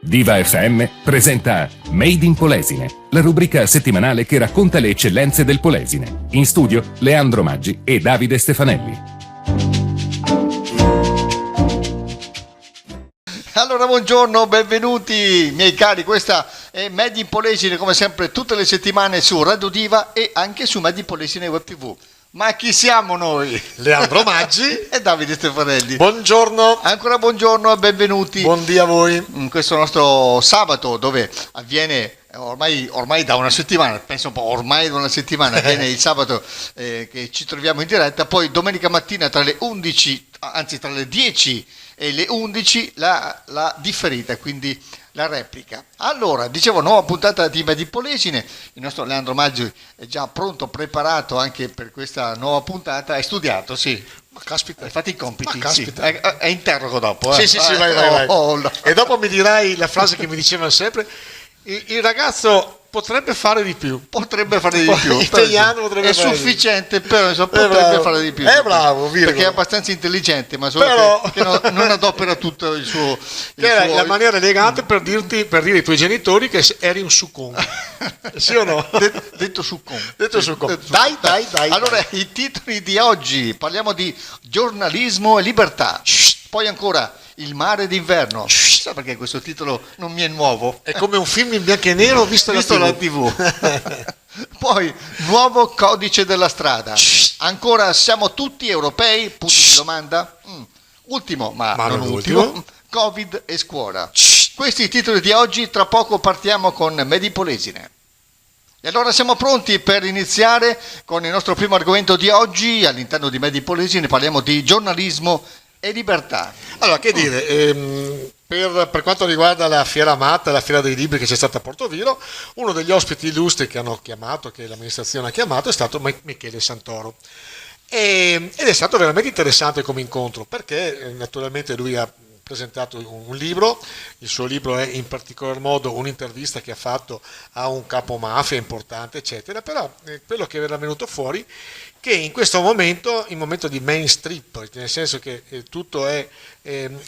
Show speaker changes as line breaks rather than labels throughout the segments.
Diva FM presenta Made in Polesine, la rubrica settimanale che racconta le eccellenze del Polesine. In studio Leandro Maggi e Davide Stefanelli.
Allora, buongiorno, benvenuti miei cari, questa è Made in Polesine, come sempre tutte le settimane su Radio Diva e anche su Made in Polesine Web TV. Ma chi siamo noi?
Leandro Maggi
e Davide Stefanelli.
Buongiorno.
Ancora buongiorno e benvenuti.
Buondì a voi.
In questo nostro sabato, dove avviene ormai da una settimana, penso un po', ormai da una settimana avviene il sabato che ci troviamo in diretta, poi domenica mattina tra le 11, anzi tra le 10 e le 11 la differita, quindi la replica. Allora, dicevo, nuova puntata di Made in Polesine, il nostro Leandro Maggi è già pronto, preparato anche per questa nuova puntata, hai studiato, sì?
Ma caspita.
Hai fatto i compiti?
Ma caspita.
Sì. È interrogo dopo.
Sì, vai.
No.
E dopo mi dirai la frase che mi dicevano sempre, il ragazzo potrebbe fare di più.
Potrebbe fare di più.
È
sufficiente, però potrebbe fare di più.
È bravo,
perché è abbastanza intelligente, ma solo che non adopera tutto il suo...
la maniera elegante per dire ai tuoi genitori che eri un succon. Sì o no?
Detto succon.
Dai.
Allora, i titoli di oggi, parliamo di giornalismo e libertà. Poi ancora il mare d'inverno. Sa perché questo titolo non mi è nuovo?
È come un film in bianco e nero visto
la TV. Poi nuovo codice della strada. Ancora siamo tutti europei? Punto di domanda. Ultimo, ma non ultimo. Covid e scuola. Questi i titoli di oggi. Tra poco partiamo con Made in Polesine. E allora siamo pronti per iniziare con il nostro primo argomento di oggi. All'interno di Made in Polesine parliamo di giornalismo e libertà.
Allora, che dire, per quanto riguarda la Fiera Amata, la Fiera dei Libri che c'è stata a Portoviro, uno degli ospiti illustri che hanno chiamato, che l'amministrazione ha chiamato, è stato Michele Santoro. Ed è stato veramente interessante come incontro, perché naturalmente lui ha presentato un libro, il suo libro è in particolar modo un'intervista che ha fatto a un capo mafia importante, eccetera, però quello che era venuto fuori che in questo momento, in momento di mainstream, nel senso che tutto è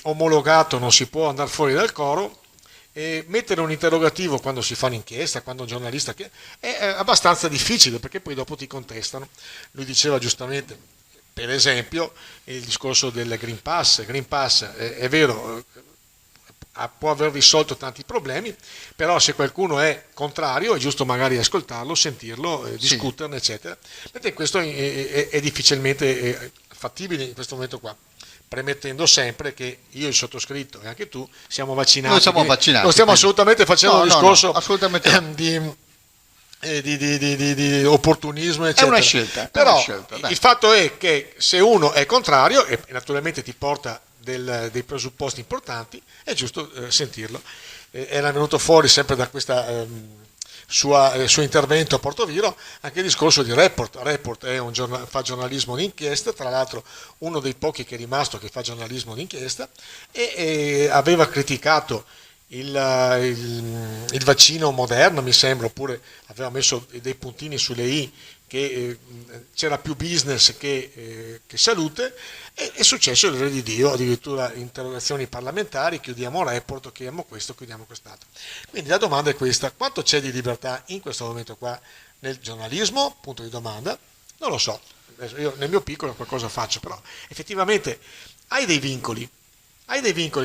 omologato, non si può andare fuori dal coro, mettere un interrogativo quando si fa un'inchiesta, quando un giornalista è abbastanza difficile, perché poi dopo ti contestano. Lui diceva giustamente, per esempio, il discorso del Green Pass. Green Pass è vero, può aver risolto tanti problemi, però se qualcuno è contrario è giusto magari ascoltarlo, sentirlo, discuterne, eccetera. Perché questo è difficilmente fattibile in questo momento qua, premettendo sempre che io, il sottoscritto e anche tu siamo vaccinati.
Noi siamo vaccinati.
Non stiamo assolutamente facendo un discorso
assolutamente
di opportunismo, eccetera.
È una scelta.
Però il fatto è che se uno è contrario, e naturalmente ti porta dei presupposti importanti, è giusto sentirlo. Era venuto fuori sempre da questa suo intervento a Portoviro anche il discorso di Report. Report fa giornalismo d'inchiesta, tra l'altro uno dei pochi che è rimasto che fa giornalismo d'inchiesta, e aveva criticato il vaccino Moderna, mi sembra, oppure aveva messo dei puntini sulle i, che c'era più business che salute. È successo il re di Dio, addirittura interrogazioni parlamentari, chiudiamo Report, chiudiamo questo, chiudiamo quest'altro. Quindi la domanda è questa: quanto c'è di libertà in questo momento qua nel giornalismo? Punto di domanda. Non lo so, io nel mio piccolo qualcosa faccio, però effettivamente hai dei vincoli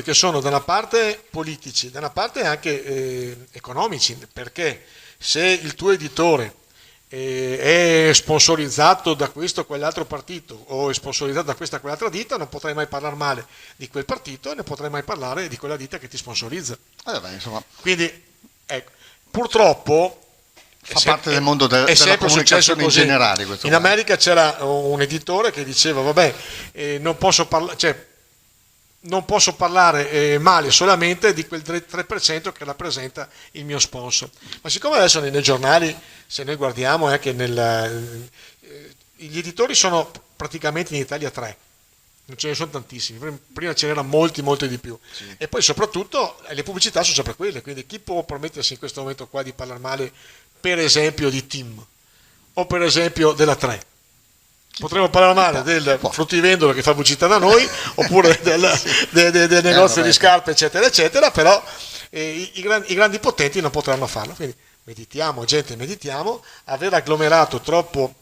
che sono da una parte politici, da una parte anche economici, perché se il tuo editore è sponsorizzato da questo o quell'altro partito, o è sponsorizzato da questa o quell'altra ditta, non potrai mai parlare male di quel partito e ne potrai mai parlare di quella ditta che ti sponsorizza.
Insomma.
Quindi ecco, purtroppo
fa parte del mondo della comunicazione in generale.
In America c'era un editore che diceva non posso parlare male solamente di quel 3% che rappresenta il mio sponsor. Ma siccome adesso nei giornali, se noi guardiamo, è che gli editori sono praticamente in Italia 3, non ce ne sono tantissimi, prima ce n'erano molti di più, sì. E poi soprattutto le pubblicità sono sempre quelle, quindi chi può permettersi in questo momento qua di parlare male, per esempio, di Tim o per esempio della 3? Potremmo parlare male del fruttivendolo che fa pubblicità da noi, oppure del negozio di scarpe, eccetera, eccetera, però i grandi potenti non potranno farlo. Quindi meditiamo, gente, meditiamo. Aver agglomerato troppo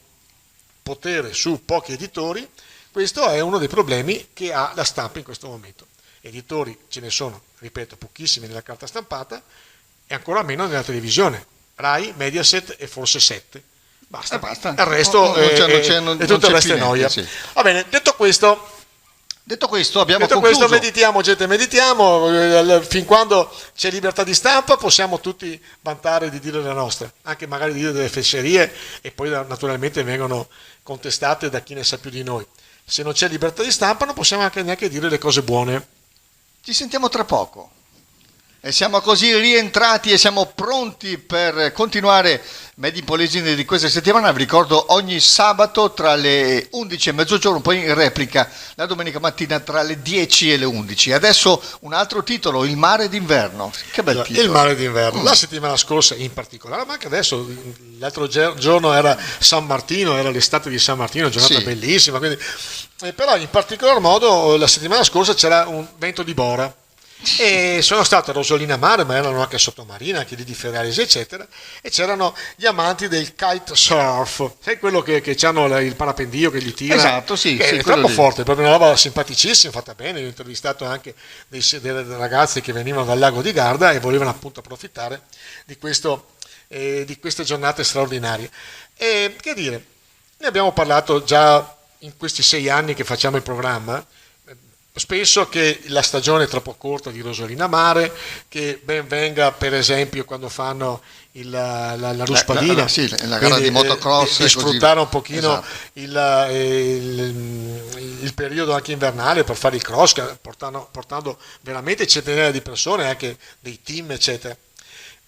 potere su pochi editori, questo è uno dei problemi che ha la stampa in questo momento. Editori ce ne sono, ripeto, pochissimi nella carta stampata e ancora meno nella televisione. Rai, Mediaset e forse 7. Basta.
Basta.
Il resto è tutto il resto è noia.
Sì.
Va bene, detto questo
abbiamo concluso.
Meditiamo, gente, meditiamo. Fin quando c'è libertà di stampa possiamo tutti vantare di dire la nostra, anche magari di dire delle fesserie e poi naturalmente vengono contestate da chi ne sa più di noi. Se non c'è libertà di stampa non possiamo anche neanche dire le cose buone.
Ci sentiamo tra poco. E siamo così rientrati e siamo pronti per continuare Made in Polesine di questa settimana. Vi ricordo ogni sabato tra le 11 e mezzogiorno, poi in replica la domenica mattina tra le 10 e le 11. Adesso un altro titolo, Il mare d'inverno. Che bel titolo.
Il mare d'inverno. La settimana scorsa in particolare, ma anche adesso, l'altro giorno era San Martino, era l'estate di San Martino, giornata bellissima. Quindi, però in particolar modo la settimana scorsa c'era un vento di bora. E sono state a Rosolina Mare, ma erano anche a Sottomarina, anche lì di Ferraris eccetera, e c'erano gli amanti del kite surf, sai quello che hanno il parapendio che gli tira,
esatto, sì,
è troppo forte, proprio una roba simpaticissima, fatta bene. Io ho intervistato anche delle ragazze che venivano dal lago di Garda e volevano appunto approfittare di queste giornate straordinarie. E che dire, ne abbiamo parlato già in questi 6 anni che facciamo il programma. Spesso che la stagione è troppo corta di Rosolina Mare, che ben venga per esempio quando fanno la ruspadina,
la gara di motocross,
di sfruttare un pochino
esatto.
il periodo anche invernale per fare il cross, portando veramente centinaia di persone, anche dei team eccetera.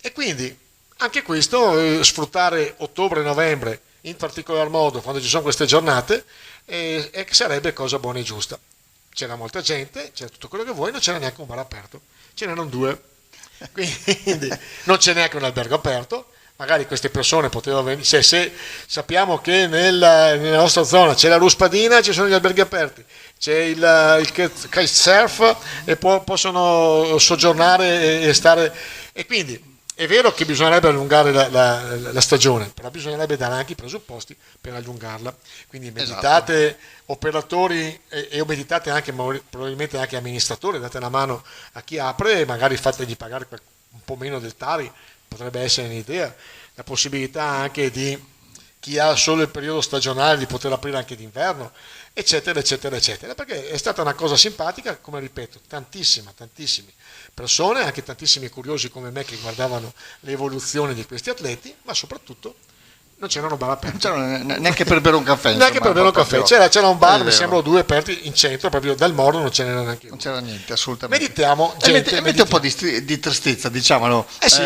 E quindi anche questo, sfruttare ottobre e novembre in particolar modo quando ci sono queste giornate, sarebbe cosa buona e giusta. C'era molta gente, c'era tutto quello che vuoi, non c'era neanche un bar aperto, ce n'erano 2, quindi non c'è neanche un albergo aperto. Magari queste persone potevano venire, se sappiamo che nella nostra zona c'è la ruspadina, ci sono gli alberghi aperti, c'è il kitesurf e possono soggiornare e stare, e quindi è vero che bisognerebbe allungare la stagione, però bisognerebbe dare anche i presupposti per allungarla. Quindi meditate, esatto. Operatori e meditate anche, probabilmente anche amministratori, date una mano a chi apre e magari fategli pagare un po' meno del Tari, potrebbe essere un'idea. La possibilità anche di chi ha solo il periodo stagionale di poter aprire anche d'inverno, eccetera, eccetera, eccetera, perché è stata una cosa simpatica, come ripeto, tantissime persone, anche tantissimi curiosi come me che guardavano l'evoluzione di questi atleti, ma soprattutto non c'erano bar aperti.
Non c'era neanche per bere un caffè.
Neanche per bere un caffè. C'era un bar, mi sembra 2 aperti in centro, proprio dal Moro non c'era neanche uno.
Non c'era niente, assolutamente.
Meditiamo, gente.
Mette un po' di tristezza, diciamolo.
Sì.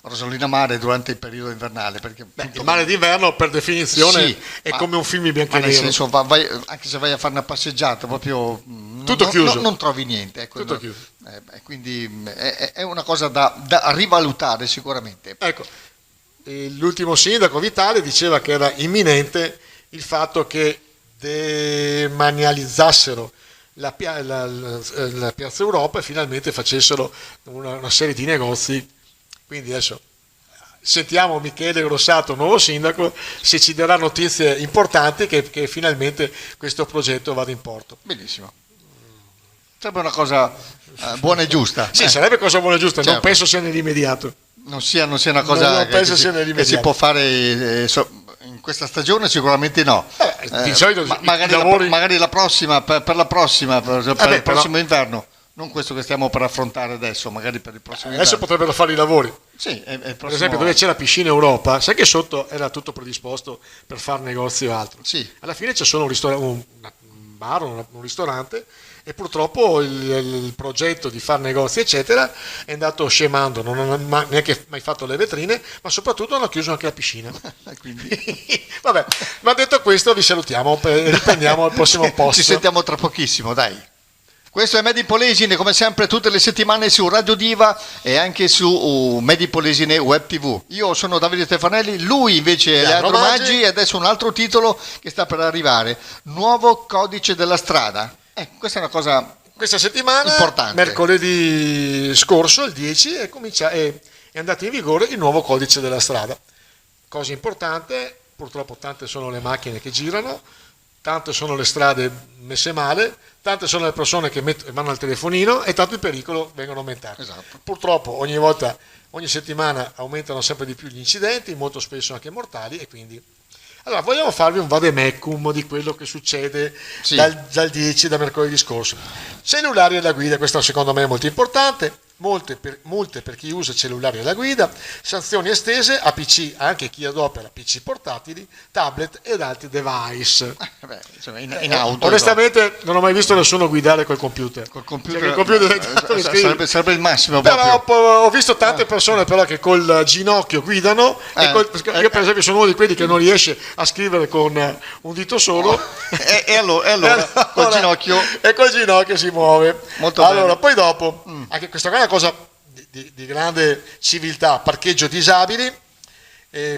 Rosolina Mare durante il periodo invernale. Perché
il mare d'inverno, per definizione, è come un film in bianco e nero.
Nel senso, anche se vai a fare una passeggiata, proprio
tutto chiuso.
Non trovi niente. Ecco,
tutto chiuso.
Quindi è una cosa da rivalutare sicuramente.
Ecco. L'ultimo sindaco Vitale diceva che era imminente il fatto che demanializzassero la Piazza Europa e finalmente facessero una serie di negozi. Quindi adesso sentiamo Michele Grossato, nuovo sindaco, se ci darà notizie importanti che finalmente questo progetto vada in porto.
Benissimo. Sarebbe una cosa buona e giusta.
Sì, sarebbe cosa buona e giusta,
certo.
Non penso sia nell'immediato.
Non sia una cosa che si può fare in questa stagione, sicuramente no.
Di solito
magari la prossima, per la prossima, per il prossimo inverno, non questo che stiamo per affrontare adesso, magari per il prossimo inverno.
Adesso potrebbero fare i lavori.
Sì,
per esempio dove c'è la piscina Europa, sai che sotto era tutto predisposto per fare negozi o altro.
Sì.
Alla fine c'è solo un bar, un ristorante, e purtroppo il progetto di fare negozi eccetera è andato scemando, non hanno neanche mai fatto le vetrine, ma soprattutto hanno chiuso anche la piscina. Vabbè, ma detto questo vi salutiamo e riprendiamo al prossimo posto.
Ci sentiamo tra pochissimo, dai. Questo è Made in Polesine, come sempre tutte le settimane su Radio Diva e anche su Made in Polesine Web TV. Io sono Davide Stefanelli, lui invece è Leandro Maggi e adesso un altro titolo che sta per arrivare, Nuovo codice della strada. Questa è una cosa
questa settimana,
Importante.
mercoledì scorso, il 10, è andato in vigore il nuovo codice della strada. Cosa importante, purtroppo tante sono le macchine che girano, tante sono le strade messe male, tante sono le persone che vanno al telefonino e tanto il pericolo vengono aumentati.
Esatto.
Purtroppo ogni settimana aumentano sempre di più gli incidenti, molto spesso anche mortali, e quindi... Allora, vogliamo farvi un vademecum di quello che succede
Sì.
dal 10, da mercoledì scorso. Cellulari alla guida, questo secondo me è molto importante. Multe per chi usa cellulari alla guida, sanzioni estese a PC, anche chi adopera PC portatili, tablet ed altri device.
Beh, insomma, in auto.
Onestamente non ho mai visto nessuno guidare col computer.
Col computer,
Cioè, che il computer
sarebbe il massimo.
però
proprio.
ho visto tante persone però che col ginocchio guidano, io per esempio sono uno di quelli che non riesce a scrivere con un dito solo,
E allora col ginocchio.
e col ginocchio si muove.
Molto
allora,
bene.
poi dopo, anche questa qua è una cosa di grande civiltà, parcheggio disabili.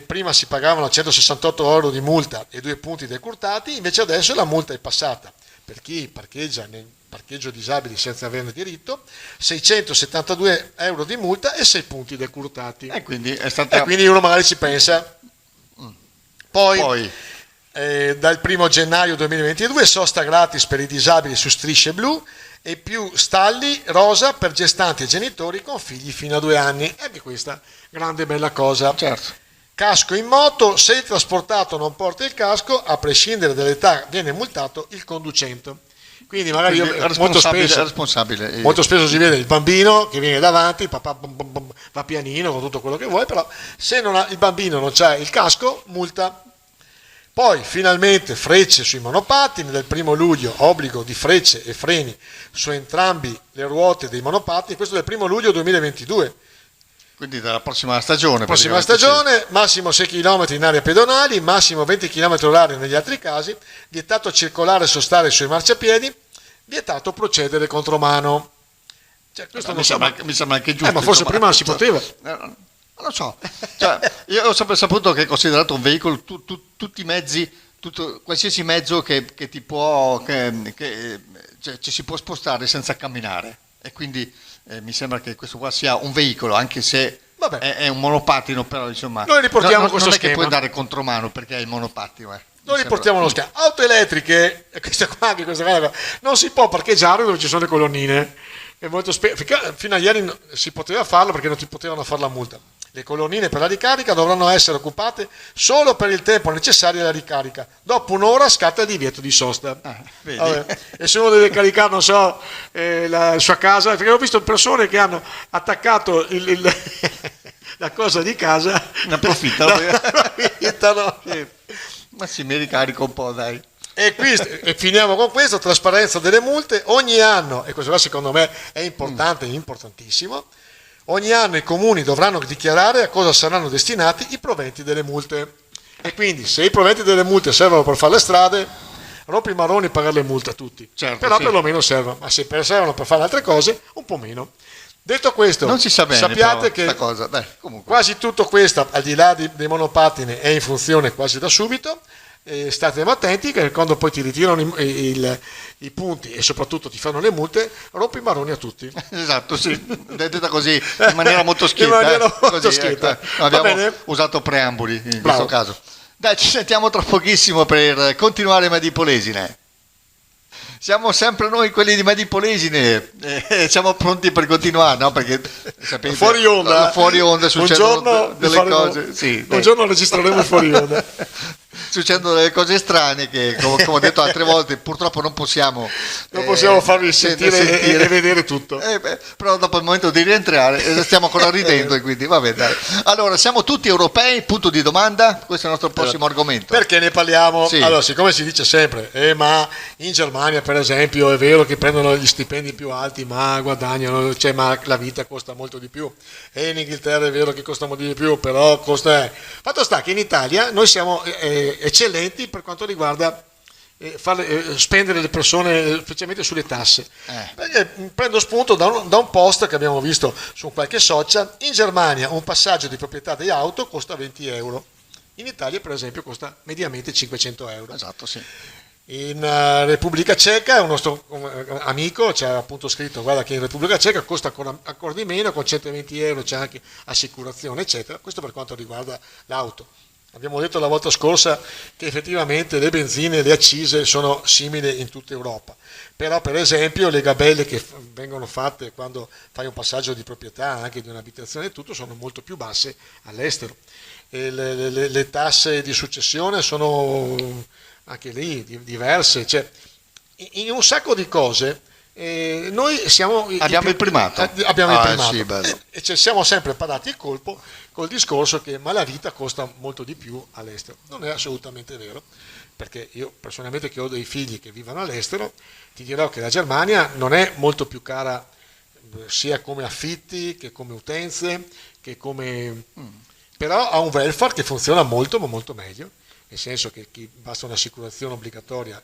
Prima si pagavano 168 euro di multa e 2 punti decurtati, invece adesso la multa è passata per chi parcheggia nel parcheggio disabili senza averne diritto, 672 euro di multa e 6 punti decurtati.
E quindi è stata...
E quindi uno magari ci pensa. Poi dal 1 gennaio 2022 sosta gratis per i disabili su strisce blu e più stalli rosa per gestanti e genitori con figli fino a 2 anni. E anche questa grande bella cosa.
Certo.
Casco in moto, se il trasportato non porta il casco, a prescindere dall'età viene multato il conducente. Quindi magari molto spesso si vede il bambino che viene davanti, il papà va pianino con tutto quello che vuoi, però se il bambino non c'ha il casco, multa. Poi finalmente frecce sui monopattini, dal 1 luglio obbligo di frecce e freni su entrambi le ruote dei monopattini, questo del 1 luglio 2022.
Quindi dalla prossima stagione.
Massimo 6 km in area pedonali, massimo 20 km orari negli altri casi, vietato circolare e sostare sui marciapiedi, vietato procedere contromano. Cioè, questo
mi sembra anche giusto.
Ma forse prima non si poteva.
Non lo so. Cioè, io ho sempre saputo che è considerato un veicolo tutti i mezzi, qualsiasi mezzo che ti può, cioè, ci si può spostare senza camminare. E quindi mi sembra che questo qua sia un veicolo, anche se è un monopattino, però insomma
noi riportiamo questo
non è
schema.
che puoi andare contromano perché è il monopattino.
Noi riportiamo lo schema. Auto elettriche, questa qua, non si può parcheggiare dove ci sono le colonnine. E fino a ieri si poteva farlo perché non ti potevano fare la multa. Le colonnine per la ricarica dovranno essere occupate solo per il tempo necessario alla ricarica. Dopo un'ora scatta il divieto di sosta. E se uno deve caricare, non so, la sua casa, perché ho visto persone che hanno attaccato la cosa di casa.
Ne approfittano.
Sì.
Ma sì, mi ricarico un po', dai.
E finiamo con questo, trasparenza delle multe. Ogni anno, e questo secondo me è importante, importantissimo, ogni anno i comuni dovranno dichiarare a cosa saranno destinati i proventi delle multe. E quindi se i proventi delle multe servono per fare le strade, rompi i marroni pagare le multe a tutti.
Certo,
però
sì.
perlomeno servono, ma se servono per fare altre cose, un po' meno. Detto questo,
non si sa bene,
sappiate
però,
che
cosa. Dai, comunque.
quasi tutto questo, al di là dei monopattini, è in funzione quasi da subito. State attenti che quando poi ti ritirano i punti e soprattutto ti fanno le multe, rompi i maroni a tutti.
Esatto, sì, detta così in maniera molto schietta. Abbiamo usato preamboli in questo caso. Dai, ci sentiamo tra pochissimo per continuare Made in Polesine. Siamo sempre noi quelli di Made in Polesine, siamo pronti per continuare, no? Perché sapete, fuori onda succedono delle cose. Sì,
un giorno registreremo fuori onda.
Succedono delle cose strane che, come ho detto altre volte, purtroppo non possiamo
farvi sentire e vedere tutto.
Però dopo il momento di rientrare stiamo ancora ridendo e quindi vabbè, dai. Allora, siamo tutti europei? Punto di domanda. Questo è il nostro prossimo argomento.
Perché ne parliamo?
Sì.
Allora, siccome si dice sempre, ma in Germania per esempio è vero che prendono gli stipendi più alti, ma guadagnano, cioè, ma la vita costa molto di più. E in Inghilterra è vero che costa molto di più, però costa. Fatto sta che in Italia noi siamo eccellenti per quanto riguarda spendere le persone, specialmente sulle tasse. Perché prendo spunto da un post che abbiamo visto su qualche social. In Germania un passaggio di proprietà di auto costa 20 euro. In Italia per esempio costa mediamente 500 euro.
Esatto, sì.
In Repubblica Ceca un nostro amico ci ha appunto scritto: guarda che in Repubblica Ceca costa ancora di meno, con 120 euro c'è anche assicurazione eccetera. Questo per quanto riguarda l'auto. Abbiamo detto la volta scorsa che effettivamente le benzine e le accise sono simili in tutta Europa, però per esempio le gabelle che vengono fatte quando fai un passaggio di proprietà anche di un'abitazione e tutto sono molto più basse all'estero, e le tasse di successione sono anche lì diverse, cioè in un sacco di cose noi
abbiamo il primato.
Abbiamo il primato.
Sì, bello.
E siamo sempre parati il colpo col discorso che ma la vita costa molto di più all'estero. Non è assolutamente vero, perché io personalmente, che ho dei figli che vivono all'estero, ti dirò che la Germania non è molto più cara sia come affitti che come utenze, che come... però ha un welfare che funziona molto ma molto meglio, nel senso che basta un'assicurazione obbligatoria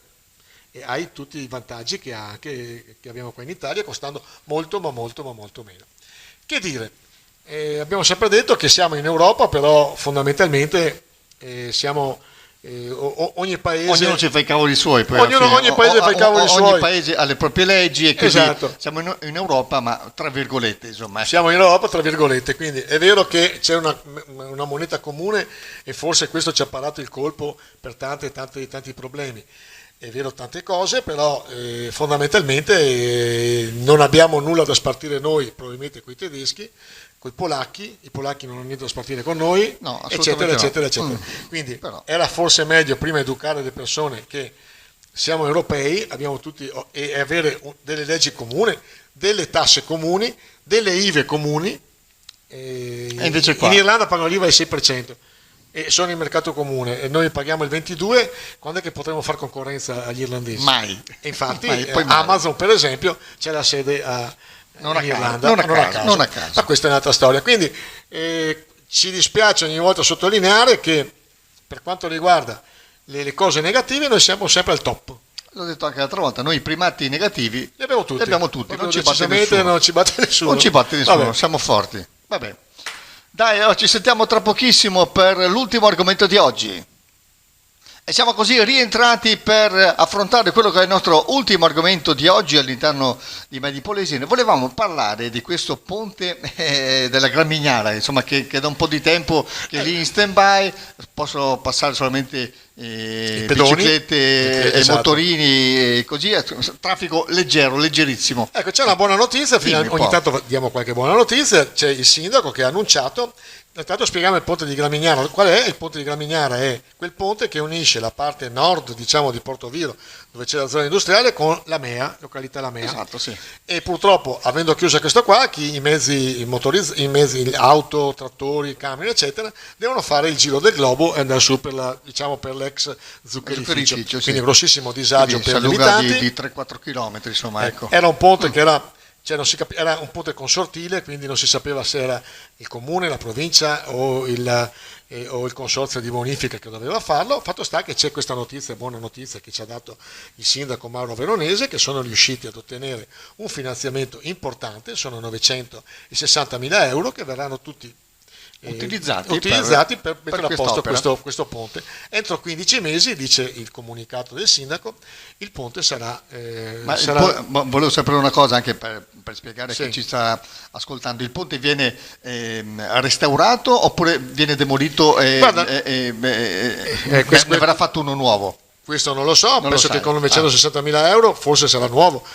e hai tutti i vantaggi che abbiamo qua in Italia, costando molto ma molto ma molto meno. Che dire, abbiamo sempre detto che siamo in Europa, però fondamentalmente siamo ogni paese,
ognuno ci fa i cavoli suoi, poi
ogni paese fa i cavoli suoi,
ogni paese ha le proprie leggi e quindi
esatto.
Siamo in Europa, ma tra virgolette, insomma.
Siamo in Europa tra virgolette, quindi è vero che c'è una moneta comune e forse questo ci ha parato il colpo per tanti problemi. È vero tante cose, però fondamentalmente non abbiamo nulla da spartire noi, probabilmente con i tedeschi, con i polacchi non hanno niente da spartire con noi,
no,
eccetera,
no.
eccetera, eccetera. Quindi era forse meglio prima educare le persone che siamo europei, abbiamo tutti, e avere delle leggi comuni, delle tasse comuni, delle IVE comuni.
E invece qua
in Irlanda pagano l'IVA al 6%. E sono in mercato comune e noi paghiamo il 22%, quando è che potremo fare concorrenza agli irlandesi?
Mai.
E infatti
mai.
Amazon per esempio c'è la sede in Irlanda, non a caso. Ma questa è un'altra storia, quindi ci dispiace ogni volta sottolineare che per quanto riguarda le cose negative noi siamo sempre al top.
L'ho detto anche l'altra volta, noi i primati negativi li abbiamo tutti. Non ci batte nessuno. Non ci batte nessuno, siamo forti. Vabbè. Dai, ci sentiamo tra pochissimo per l'ultimo argomento di oggi. E siamo così rientrati per affrontare quello che è il nostro ultimo argomento di oggi all'interno di Made in Polesine. Volevamo parlare di questo ponte della Gramignara, insomma, che da un po' di tempo che è lì in stand-by, possono passare solamente biciclette e motorini e così, traffico leggero, leggerissimo.
Ecco, c'è una buona notizia, ogni tanto diamo qualche buona notizia, c'è il sindaco che ha annunciato. Intanto spieghiamo il ponte di Gramignara. Qual è? Il ponte di Gramignara è quel ponte che unisce la parte nord, diciamo, di Portoviro, dove c'è la zona industriale, con la Mea, località La Mea.
Esatto, sì.
E purtroppo, avendo chiuso questo qua, i mezzi auto, trattori, camion, eccetera, devono fare il giro del globo e andare su per l'ex zuccherificio.
Sì.
Quindi grossissimo disagio per gli
abitanti.
abitanti.
Di 3-4 km, insomma, ecco.
Era un ponte che era... Cioè era un ponte consortile, quindi non si sapeva se era il comune, la provincia o il consorzio di bonifica che doveva farlo. Fatto sta che c'è questa notizia, buona notizia, che ci ha dato il sindaco Mauro Veronese, che sono riusciti ad ottenere un finanziamento importante, sono 960.000 euro che verranno tutti utilizzati per mettere a posto questo ponte. Entro 15 mesi, dice il comunicato del sindaco, il ponte sarà...
volevo sapere una cosa anche per spiegare chi ci sta ascoltando. Il ponte viene restaurato oppure viene demolito ne verrà fatto uno nuovo?
Questo non lo so, penso che con 960.000 euro forse sarà nuovo.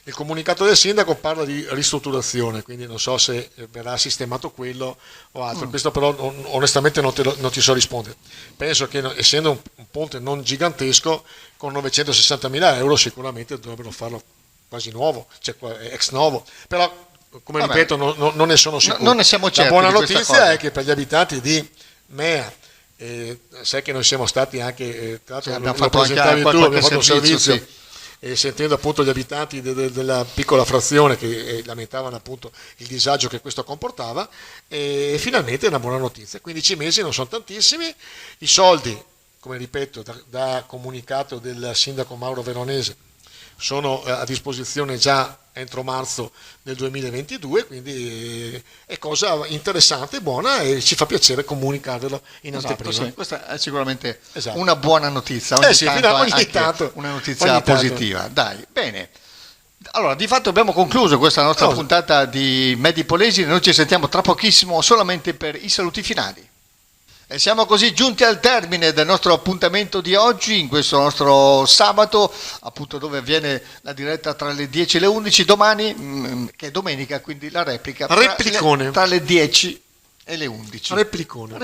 Il comunicato del sindaco parla di ristrutturazione, quindi non so se verrà sistemato quello o altro. Questo però onestamente non ti so rispondere. Penso che essendo un ponte non gigantesco, con 960.000 euro sicuramente dovrebbero farlo quasi nuovo, cioè ex novo. Però, come ripeto, non ne sono sicuro.
Non ne siamo certi.
La buona notizia è che per gli abitanti di Mea, sai che noi siamo stati anche, tra l'altro
abbiamo fatto un servizio.
Sì. E sentendo appunto gli abitanti della piccola frazione che lamentavano appunto il disagio che questo comportava, e finalmente è una buona notizia. 15 mesi non sono tantissimi, i soldi, come ripeto, da comunicato del sindaco Mauro Veronese, sono a disposizione già entro marzo del 2022, quindi è cosa interessante e buona, e ci fa piacere comunicarvelo in anteprima.
Sì, questa è sicuramente
Esatto.
una buona notizia,
ogni tanto,
una notizia positiva. Dai, bene. Allora, di fatto abbiamo concluso questa nostra puntata di Made in Polesine. Noi ci sentiamo tra pochissimo solamente per i saluti finali. E siamo così giunti al termine del nostro appuntamento di oggi, in questo nostro sabato, appunto dove avviene la diretta tra le 10 e le 11, domani, che è domenica, quindi la replica tra le 10 e le 11.
Replicone,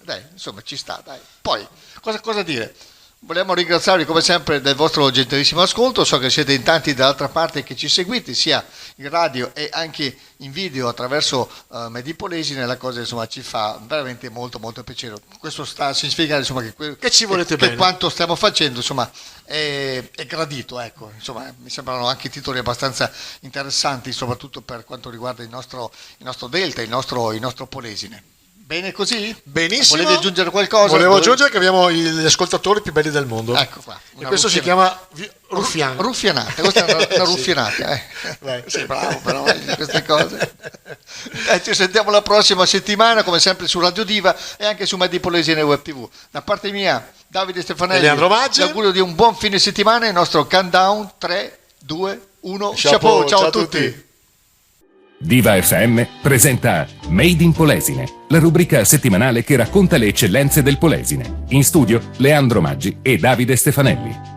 dai, insomma ci sta, dai. Poi, cosa dire? Vogliamo ringraziarvi come sempre del vostro gentilissimo ascolto. So che siete in tanti dall'altra parte che ci seguite sia in radio e anche in video attraverso Made in Polesine. La cosa insomma ci fa veramente molto molto piacere. Questo sta a significare insomma che ci volete bene, che quanto stiamo facendo insomma è gradito, ecco. Insomma mi sembrano anche titoli abbastanza interessanti, soprattutto per quanto riguarda il nostro Delta, il nostro Polesine. Bene così?
Benissimo.
Volete aggiungere qualcosa?
Volevo aggiungere che abbiamo gli ascoltatori più belli del mondo.
Ecco qua.
E questo si chiama
ruffianata. Questa è una ruffianata. Sei bravo però di queste cose. Ci sentiamo la prossima settimana, come sempre su Radio Diva e anche su Made in Polesine Web TV. Da parte mia, Davide Stefanelli,
Leandro Maggi.
L'augurio di un buon fine settimana. Il nostro countdown 3, 2, 1. Ciao a tutti.
Diva FM presenta Made in Polesine, la rubrica settimanale che racconta le eccellenze del Polesine. In studio Leandro Maggi e Davide Stefanelli.